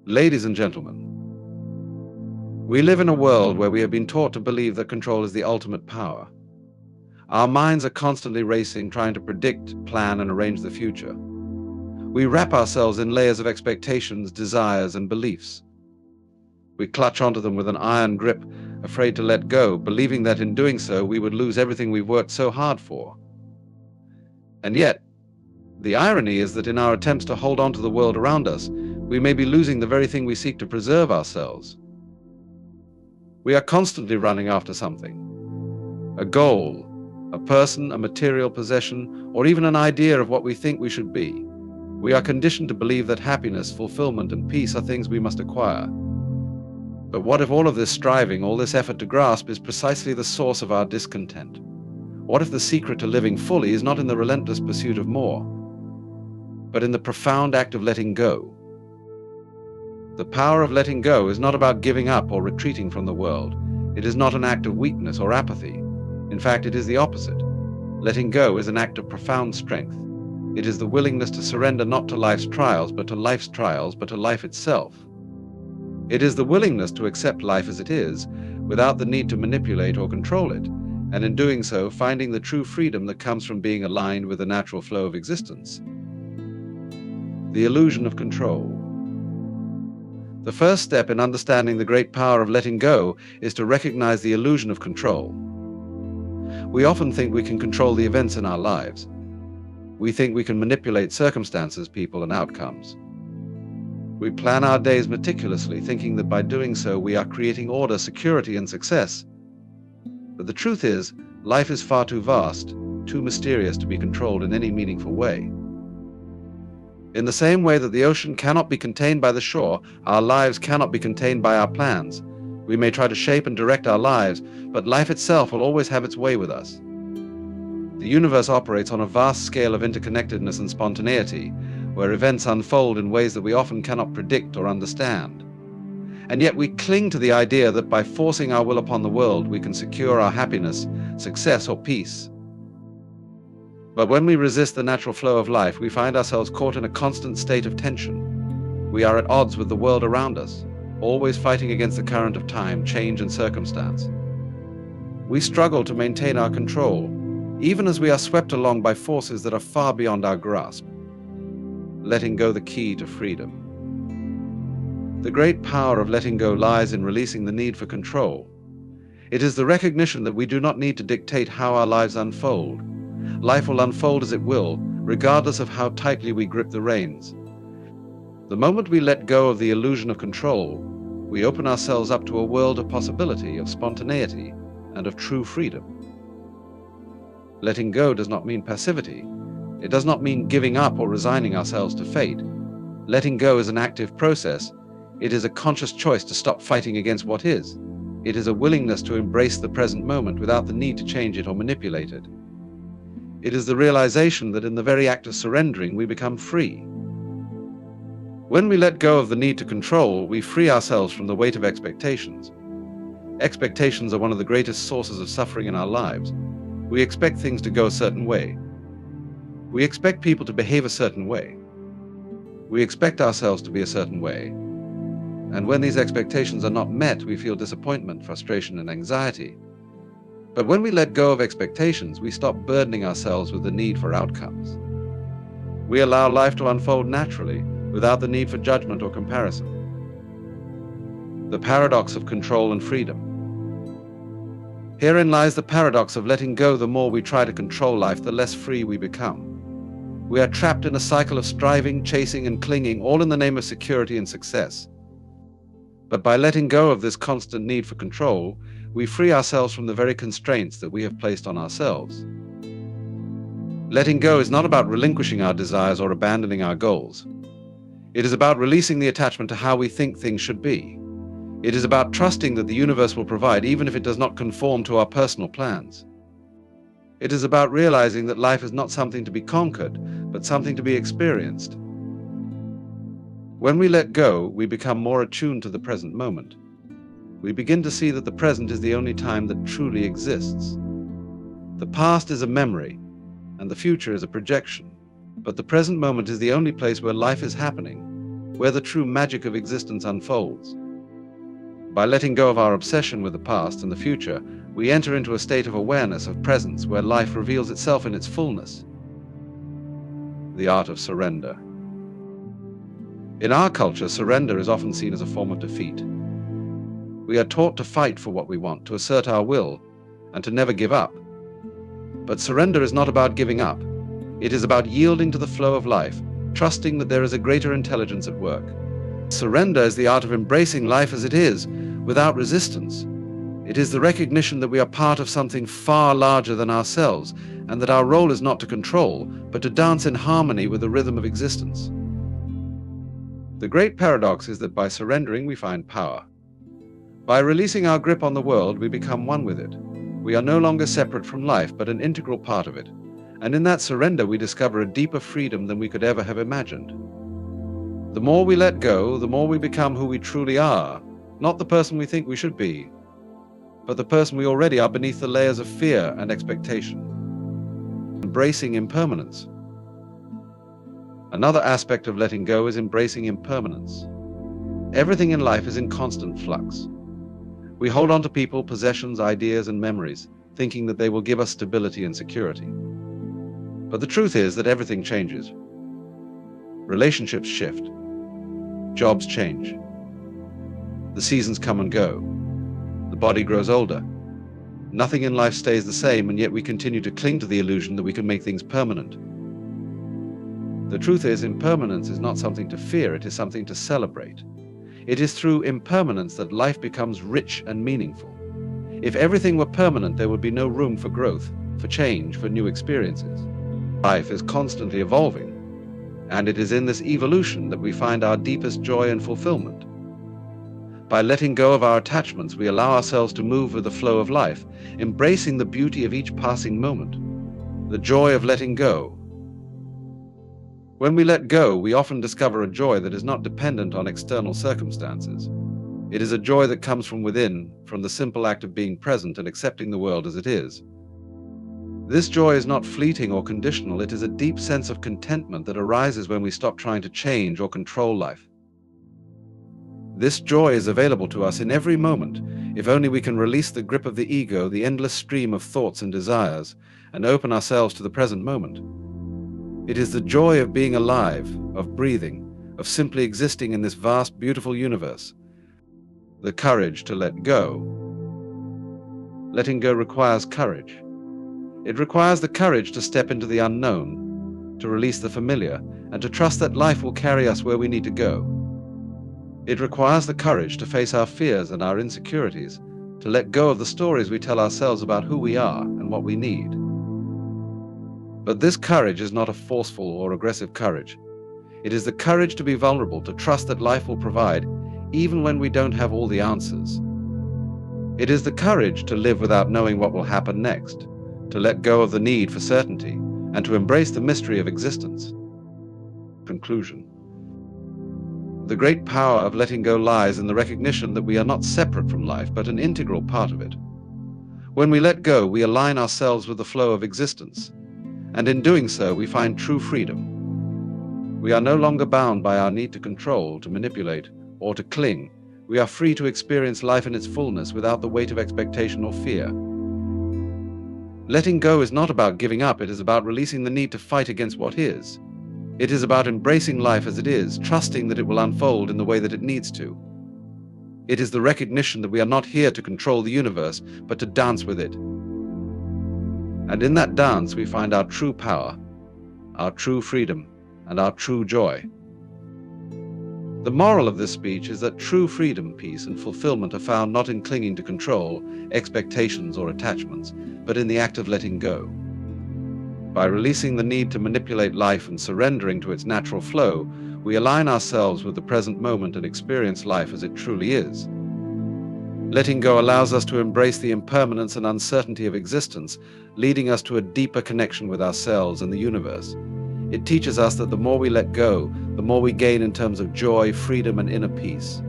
Ladies and gentlemen, we live in a world where we have been taught to believe that control is the ultimate power. Our minds are constantly racing, trying to predict, plan, and arrange the future. We wrap ourselves in layers of expectations, desires, and beliefs. We clutch onto them with an iron grip, afraid to let go, believing that in doing so we would lose everything we've worked so hard for. And yet, the irony is that in our attempts to hold on to the world around us, we may be losing the very thing we seek to preserve ourselves. We are constantly running after something, a goal, a person, a material possession, or even an idea of what we think we should be. We are conditioned to believe that happiness, fulfillment, and peace are things we must acquire. But what if all of this striving, all this effort to grasp, is precisely the source of our discontent? What if the secret to living fully is not in the relentless pursuit of more, but in the profound act of letting go? The power of letting go is not about giving up or retreating from the world. It is not an act of weakness or apathy. In fact, it is the opposite. Letting go is an act of profound strength. It is the willingness to surrender not to life's trials, but to life itself. It is the willingness to accept life as it is, without the need to manipulate or control it, and in doing so, finding the true freedom that comes from being aligned with the natural flow of existence. The illusion of control. The first step in understanding the great power of letting go is to recognize the illusion of control. We often think we can control the events in our lives. We think we can manipulate circumstances, people, and outcomes. We plan our days meticulously, thinking that by doing so we are creating order, security, and success. But the truth is, life is far too vast, too mysterious to be controlled in any meaningful way. In the same way that the ocean cannot be contained by the shore, our lives cannot be contained by our plans. We may try to shape and direct our lives, but life itself will always have its way with us. The universe operates on a vast scale of interconnectedness and spontaneity, where events unfold in ways that we often cannot predict or understand. And yet we cling to the idea that by forcing our will upon the world, we can secure our happiness, success, or peace. But when we resist the natural flow of life, we find ourselves caught in a constant state of tension. We are at odds with the world around us, always fighting against the current of time, change, and circumstance. We struggle to maintain our control, even as we are swept along by forces that are far beyond our grasp. Letting go, the key to freedom. The great power of letting go lies in releasing the need for control. It is the recognition that we do not need to dictate how our lives unfold. Life will unfold as it will, regardless of how tightly we grip the reins. The moment we let go of the illusion of control, we open ourselves up to a world of possibility, of spontaneity, and of true freedom. Letting go does not mean passivity. It does not mean giving up or resigning ourselves to fate. Letting go is an active process. It is a conscious choice to stop fighting against what is. It is a willingness to embrace the present moment without the need to change it or manipulate it. It is the realization that in the very act of surrendering, we become free. When we let go of the need to control, we free ourselves from the weight of expectations. Expectations are one of the greatest sources of suffering in our lives. We expect things to go a certain way. We expect people to behave a certain way. We expect ourselves to be a certain way. And when these expectations are not met, we feel disappointment, frustration, and anxiety. But when we let go of expectations, we stop burdening ourselves with the need for outcomes. We allow life to unfold naturally, without the need for judgment or comparison. The paradox of control and freedom. Herein lies the paradox of letting go. The more we try to control life, the less free we become. We are trapped in a cycle of striving, chasing, and clinging, all in the name of security and success. But by letting go of this constant need for control, we free ourselves from the very constraints that we have placed on ourselves. Letting go is not about relinquishing our desires or abandoning our goals. It is about releasing the attachment to how we think things should be. It is about trusting that the universe will provide, even if it does not conform to our personal plans. It is about realizing that life is not something to be conquered, but something to be experienced. When we let go, we become more attuned to the present moment. We begin to see that the present is the only time that truly exists. The past is a memory, and the future is a projection, but the present moment is the only place where life is happening. where the true magic of existence unfolds. By letting go of our obsession with the past and the future, we enter into a state of awareness, of presence, where life reveals itself in its fullness. The art of surrender. In our culture, surrender is often seen as a form of defeat. We are taught to fight for what we want, to assert our will, and to never give up. But surrender is not about giving up. It is about yielding to the flow of life, trusting that there is a greater intelligence at work. Surrender is the art of embracing life as it is, without resistance. It is the recognition that we are part of something far larger than ourselves, and that our role is not to control, but to dance in harmony with the rhythm of existence. The great paradox is that by surrendering, we find power. By releasing our grip on the world, we become one with it. We are no longer separate from life, but an integral part of it. And in that surrender, we discover a deeper freedom than we could ever have imagined. The more we let go, the more we become who we truly are, not the person we think we should be, but the person we already are beneath the layers of fear and expectation. Embracing impermanence. Another aspect of letting go is embracing impermanence. Everything in life is in constant flux. We hold on to people, possessions, ideas, and memories, thinking that they will give us stability and security. But the truth is that everything changes. Relationships shift. Jobs change. The seasons come and go. The body grows older. Nothing in life stays the same, and yet we continue to cling to the illusion that we can make things permanent. The truth is, impermanence is not something to fear, it is something to celebrate. It is through impermanence that life becomes rich and meaningful. If everything were permanent, there would be no room for growth, for change, for new experiences. Life is constantly evolving, and it is in this evolution that we find our deepest joy and fulfillment. By letting go of our attachments, we allow ourselves to move with the flow of life, embracing the beauty of each passing moment, the joy of letting go. When we let go, we often discover a joy that is not dependent on external circumstances. It is a joy that comes from within, from the simple act of being present and accepting the world as it is. This joy is not fleeting or conditional, it is a deep sense of contentment that arises when we stop trying to change or control life. This joy is available to us in every moment, if only we can release the grip of the ego, the endless stream of thoughts and desires, and open ourselves to the present moment. It is the joy of being alive, of breathing, of simply existing in this vast, beautiful universe. The courage to let go. Letting go requires courage. It requires the courage to step into the unknown, to release the familiar, and to trust that life will carry us where we need to go. It requires the courage to face our fears and our insecurities, to let go of the stories we tell ourselves about who we are and what we need. But this courage is not a forceful or aggressive courage. It is the courage to be vulnerable, to trust that life will provide, even when we don't have all the answers. It is the courage to live without knowing what will happen next, to let go of the need for certainty, and to embrace the mystery of existence. Conclusion. The great power of letting go lies in the recognition that we are not separate from life, but an integral part of it. When we let go, we align ourselves with the flow of existence, and in doing so, we find true freedom. We are no longer bound by our need to control, to manipulate, or to cling. We are free to experience life in its fullness without the weight of expectation or fear. Letting go is not about giving up, it is about releasing the need to fight against what is. It is about embracing life as it is, trusting that it will unfold in the way that it needs to. It is the recognition that we are not here to control the universe, but to dance with it. And in that dance, we find our true power, our true freedom, and our true joy. The moral of this speech is that true freedom, peace, and fulfillment are found not in clinging to control, expectations, or attachments, but in the act of letting go. By releasing the need to manipulate life and surrendering to its natural flow, we align ourselves with the present moment and experience life as it truly is. Letting go allows us to embrace the impermanence and uncertainty of existence, leading us to a deeper connection with ourselves and the universe. It teaches us that the more we let go, the more we gain in terms of joy, freedom, and inner peace.